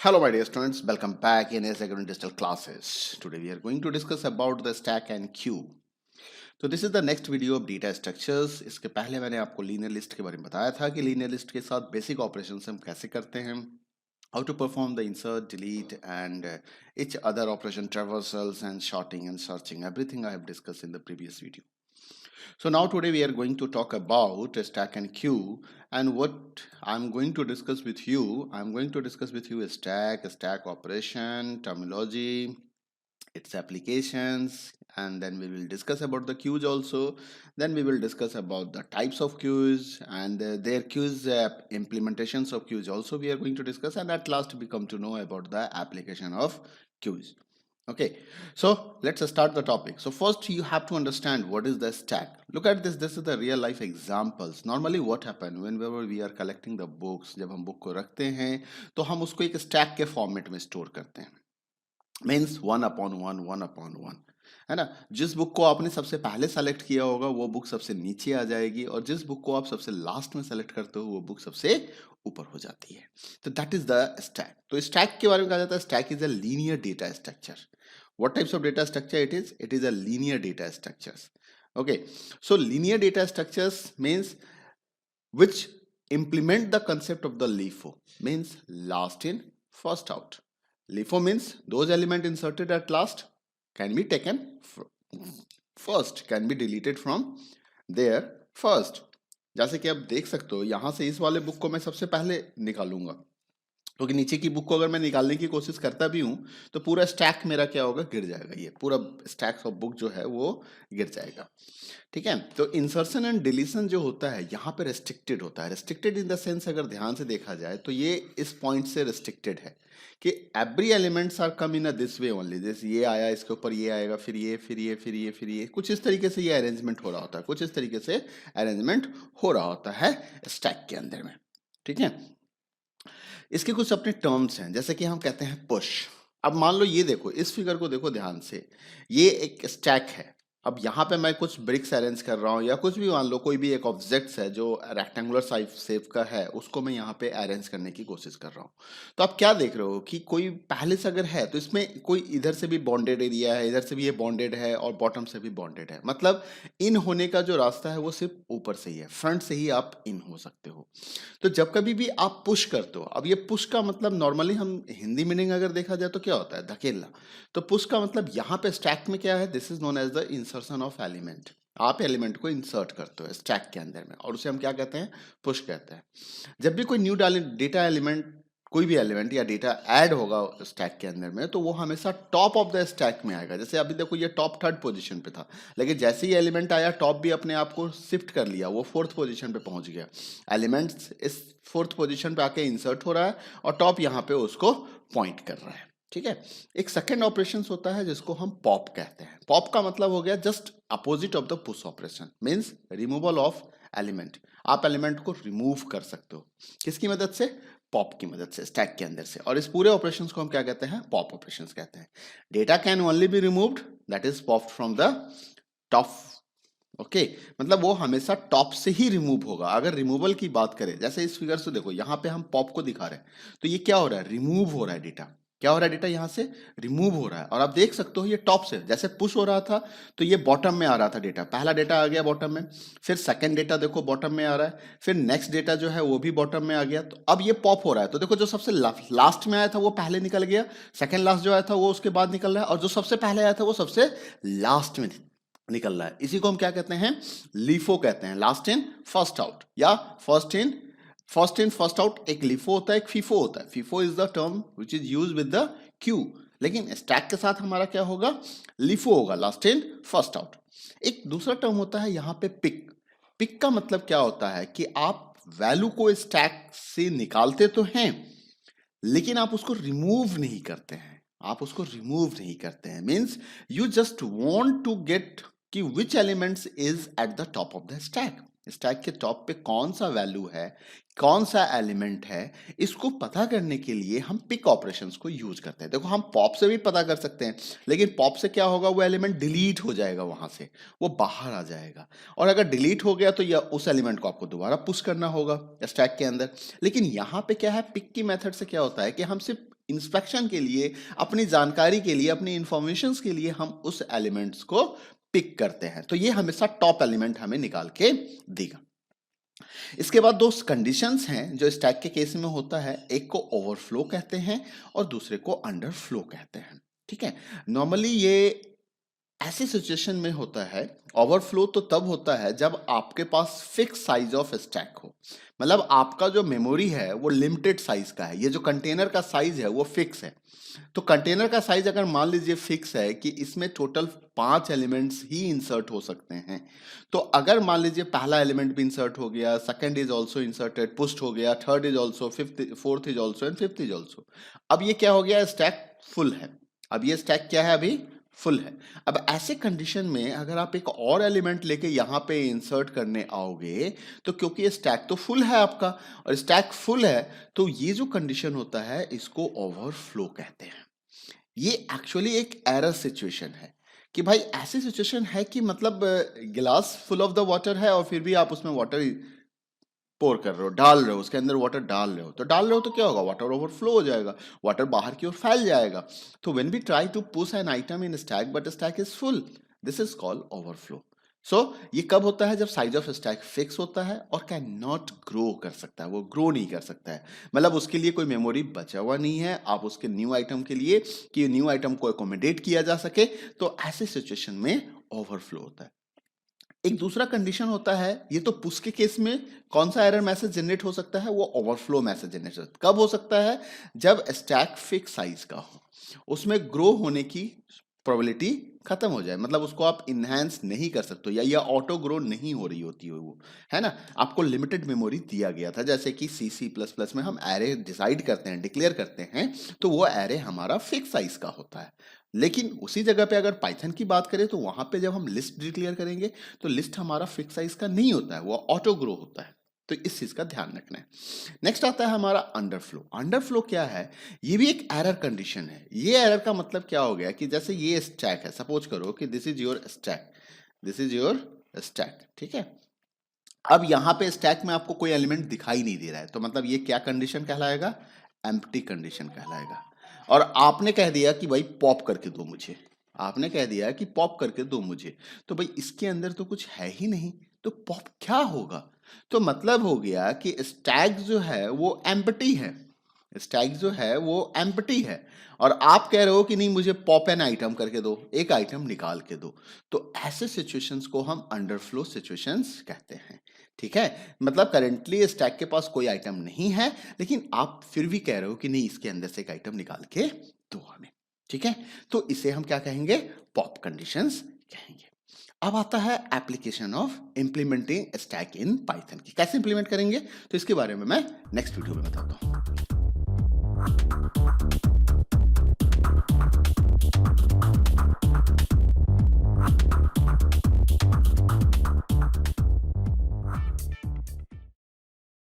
Hello my dear students, welcome back in Asynchronous Digital classes. Today we are going to discuss about the stack and queue. तो this is the next video of data structures. इसके पहले मैंने आपको linear list के बारे में बताया था कि लीनियर लिस्ट के साथ बेसिक ऑपरेशंस हम कैसे करते हैं, how to perform the insert, delete and each other operation, traversals and sorting and searching. Everything I have discussed in the previous video. So now today we are going to talk about a stack and queue, and what I'm going to discuss with you, I'm going to discuss with you a stack operation, terminology, its applications, and then we will discuss about the queues also. Then we will discuss about the types of queues and their queues, implementations of queues also we are going to discuss, and at last we come to know about the application of queues. Okay, so let's start the topic. So first you have to understand what is the stack. Look at this is the real life examples. Normally what happen whenever we are collecting the books, जब हम book को रखते हैं तो हम उसको एक stack के फॉर्मेट में स्टोर करते हैं, मीन्स 1/1 है ना। जिस बुक को आपने सबसे पहले सेलेक्ट किया होगा वो बुक सबसे नीचे आ जाएगी, और जिस बुक को आप सबसे लास्ट में सेलेक्ट करते हो वो बुक सबसे ऊपर हो जाती है। तो दैट इज द स्टैक। तो स्टैक के बारे में कहा जाता है stack is a linear data structure. What types of data structure it is? It is a linear data structures. Okay, so linear data structures means which implement the concept of the LIFO, means last in first out. LIFO means those element inserted at last can be taken first, can be deleted from there first. जैसे कि आप देख सकते हो यहाँ से इस वाले बुक को मैं सबसे पहले निकालूंगा, क्योंकि नीचे की बुक को अगर मैं निकालने की कोशिश करता भी हूँ तो पूरा स्टैक मेरा क्या होगा, गिर जाएगा। ये पूरा स्टैक ऑफ बुक जो है वो गिर जाएगा। ठीक है, तो इंसर्शन एंड डिलीशन जो होता है यहाँ पे रेस्ट्रिक्टेड होता है। रेस्ट्रिक्टेड इन द सेंस अगर ध्यान से देखा जाए तो ये इस पॉइंट से रेस्ट्रिक्टेड है कि every elements are come in a this way only. जैसे ये आया, इसके ऊपर ये आएगा, फिर ये, फिर ये, फिर ये, फिर ये, कुछ इस तरीके से ये अरेंजमेंट हो रहा होता है, कुछ इस तरीके से अरेंजमेंट हो रहा होता है स्टैक के अंदर में। ठीक है, इसके कुछ अपने टर्म्स हैं, जैसे कि हम कहते हैं पुश। अब मान लो ये देखो, इस फिगर को देखो ध्यान से, ये एक स्टैक है। अब यहाँ पे मैं कुछ ब्रिक्स अरेंज कर रहा हूँ या कुछ भी, मान लो कोई भी एक ऑब्जेक्ट्स है जो रेक्टेंगुलर साइज शेप का है, उसको मैं यहाँ पे अरेंज करने की कोशिश कर रहा हूँ। तो आप क्या देख रहे हो कि कोई पहले से अगर है तो इसमें कोई इधर से भी बॉन्डेड एरिया है, इधर से भी ये बॉन्डेड है और बॉटम से भी बॉन्डेड है। मतलब इन होने का जो रास्ता है वो सिर्फ ऊपर से ही है, फ्रंट से ही आप इन हो सकते हो। तो जब कभी भी आप पुश करते हो, अब ये पुश का मतलब नॉर्मली हम हिंदी मीनिंग अगर देखा जाए तो क्या होता है, धकेलना। तो पुश का मतलब यहाँ पे स्टैक में क्या है, this is known as the insertion of element. आप एलिमेंट को इंसर्ट करते हो स्टैक के अंदर में, और उसे हम क्या कहते हैं, पुश कहते हैं। जब भी कोई न्यू डेटा एलिमेंट, कोई भी एलिमेंट या डेटा ऐड होगा स्टैक के अंदर में, तो वो हमेशा टॉप ऑफ द स्टैक में आएगा। जैसे अभी देखो ये टॉप थर्ड पोजीशन पे था, लेकिन जैसे ही एलिमेंट आया टॉप भी अपने आप को शिफ्ट कर लिया, वो फोर्थ पोजीशन पे पहुंच गया। एलिमेंट्स इस फोर्थ पोजीशन पे आके इंसर्ट हो रहा है और टॉप यहाँ पे उसको पॉइंट कर रहा है। ठीक है, एक सेकेंड ऑपरेशन होता है जिसको हम पॉप कहते हैं। पॉप का मतलब हो गया just opposite of the push operation, means removal of element. आप एलिमेंट को रिमूव कर सकते हो किसकी मदद से, पॉप की मदद से, स्टैक के अंदर से। और इस पूरे ऑपरेशन को हम क्या कहते हैं, पॉप ऑपरेशन कहते हैं। Data can only be removed, that is popped from the top. Okay, मतलब वो हमेशा टॉप से ही रिमूव होगा। अगर रिमूवल की बात करें, जैसे इस फिगर से देखो, यहाँ पे हम पॉप को दिखा रहे हैं, तो ये क्या हो रहा है, रिमूव हो रहा है डेटा। क्या हो रहा है, डेटा यहाँ से रिमूव हो रहा है। और आप देख सकते हो ये टॉप से, जैसे पुश हो रहा था तो ये बॉटम में आ रहा था डेटा, पहला डेटा आ गया बॉटम में, फिर सेकंड डेटा देखो बॉटम में आ रहा है, फिर नेक्स्ट डेटा जो है वो भी बॉटम में आ गया। तो अब ये पॉप हो रहा है, तो देखो जो सबसे लास्ट में आया था वो पहले निकल गया, सेकंड लास्ट जो आया था वो उसके बाद निकल रहा है, और जो सबसे पहले आया था वो सबसे लास्ट में निकल रहा है। इसी को हम क्या कहते हैं, लीफो कहते हैं, लास्ट इन फर्स्ट आउट या फर्स्ट इन फर्स्ट आउट। एक लीफो होता है, एक फीफो होता है। FIFO is the term which is use with the Q, लेकिन स्टैक के साथ हमारा क्या होगा, लीफो होगा, लास्ट इन फर्स्ट आउट। एक दूसरा टर्म होता है यहाँ पे पिक। पिक का मतलब क्या होता है कि आप वैल्यू को स्टैक से निकालते तो हैं लेकिन आप उसको रिमूव नहीं करते हैं, आप उसको रिमूव नहीं करते हैं। Means you just want to get कि which elements is at the top of the stack. Stack के टॉप पे कौन सा वैल्यू है, कौन सा एलिमेंट है, इसको पता करने के लिए हम पिक ऑपरेशंस को यूज करते हैं। देखो हम पॉप से भी पता कर सकते हैं, लेकिन पॉप से क्या होगा, वो एलिमेंट डिलीट हो जाएगा, वहां से वो बाहर आ जाएगा। और अगर डिलीट हो गया तो या उस एलिमेंट को आपको दोबारा पुश करना होगा स्टैक के अंदर। लेकिन यहाँ पे क्या है, पिक की मेथड से क्या होता है कि हम सिर्फ इंस्पेक्शन के लिए, अपनी जानकारी के लिए, अपनी इंफॉर्मेशंस के लिए हम उस एलिमेंट्स को पिक करते हैं। तो ये हमेशा टॉप एलिमेंट हमें निकाल के देगा। इसके बाद दो कंडीशंस हैं जो स्टैक के केस में होता है, एक को ओवरफ्लो कहते हैं और दूसरे को अंडरफ्लो कहते हैं। ठीक है, नॉर्मली ये ऐसी सिचुएशन में होता है। ओवरफ्लो तो तब होता है जब आपके पास फिक्स साइज ऑफ स्टैक हो, मतलब आपका जो मेमोरी है वो लिमिटेड साइज का है, ये जो कंटेनर का साइज है वो फिक्स है। तो कंटेनर का साइज अगर मान लीजिए फिक्स है कि इसमें टोटल 5 एलिमेंट्स ही इंसर्ट हो सकते हैं, तो अगर मान लीजिए पहला एलिमेंट भी इंसर्ट हो गया, second is also inserted, pushed हो गया, third is also, fifth, fourth is also and fifth is also, अब ये क्या हो गया, स्टैक फुल है। अब ये स्टैक क्या है, अभी फुल है। अब ऐसे कंडीशन में अगर आप एक और एलिमेंट लेके यहाँ पे इंसर्ट करने आओगे, तो क्योंकि ये स्टैक तो फुल है आपका और स्टैक फुल है, तो ये जो कंडीशन होता है इसको ओवरफ्लो कहते हैं। ये एक्चुअली एक एरर सिचुएशन है कि भाई ऐसी सिचुएशन है कि मतलब गिलास फुल ऑफ द वाटर है और फिर भी आप उसमें वाटर पोर कर रहे हो, डाल रहे हो, उसके अंदर वाटर डाल रहे हो, तो क्या होगा, वाटर ओवरफ्लो हो जाएगा, वाटर बाहर की ओर फैल जाएगा। तो when we try to push an item in stack but stack is full, this is called overflow. So ये कब होता है, जब साइज ऑफ स्टैक फिक्स होता है और कैन नॉट ग्रो कर सकता है, वो ग्रो नहीं कर सकता है, मतलब उसके लिए कोई मेमोरी बचा हुआ नहीं है आप उसके न्यू आइटम के लिए कि न्यू आइटम को एकोमोडेट किया जा सके, तो ऐसे सिचुएशन में ओवरफ्लो होता है। एक दूसरा कंडीशन होता है, ये तो पुश के केस में कौन सा एरर मैसेज जनरेट हो सकता है, वो ओवरफ्लो मैसेज जनरेट हो सकता है। कब हो सकता है, जब स्टैक फिक्स साइज का हो, उसमें ग्रो होने की प्रोबेबिलिटी खत्म हो जाए, मतलब उसको आप इनहेंस नहीं कर सकते या ऑटो ग्रो नहीं हो रही होती हो, वो है ना, आपको लिमिटेड मेमोरी दिया गया था। जैसे कि C++ में हम एरे डिसाइड करते हैं, डिक्लेयर करते हैं, तो वो एरे हमारा फिक्स साइज का होता है। लेकिन उसी जगह पे अगर पाइथन की बात करें तो वहां पे जब हम लिस्ट डिक्लेयर करेंगे तो लिस्ट हमारा फिक्स साइज का नहीं होता है, वो ऑटो ग्रो होता है। तो इस चीज का ध्यान रखना है। नेक्स्ट आता है हमारा अंडरफ्लो। अंडरफ्लो क्या है, ये भी एक एरर कंडीशन है। ये एरर का मतलब क्या हो गया कि जैसे ये स्टैक है, सपोज करो कि this is your stack, this is your stack, ठीक है। अब यहाँ पे स्टैक में आपको कोई एलिमेंट दिखाई नहीं दे रहा है, तो मतलब ये क्या कंडीशन कहलाएगा, एम्प्टी कंडीशन कहलाएगा। और आपने कह दिया कि भाई पॉप करके दो मुझे, आपने कह दिया कि पॉप करके दो मुझे, तो भाई इसके अंदर तो कुछ है ही नहीं, तो पॉप क्या होगा, तो मतलब हो गया कि स्टैक जो है वो एम्प्टी है, स्टैक जो है वो एम्प्टी है, और आप कह रहे हो कि नहीं मुझे पॉप एन आइटम करके दो, एक आइटम निकाल के दो। तो ऐसे सिचुएशंस को हम अंडरफ्लो सिचुएशंस कहते हैं। ठीक है, मतलब करेंटली स्टैक के पास कोई आइटम नहीं है, लेकिन आप फिर भी कह रहे हो कि नहीं इसके अंदर से एक आइटम निकाल के दो हमें। ठीक है, तो इसे हम क्या कहेंगे, पॉप कंडीशंस कहेंगे। अब आता है application of implementing stack in Python की, कैसे इंप्लीमेंट करेंगे, तो इसके बारे में मैं नेक्स्ट वीडियो में बताता हूँ।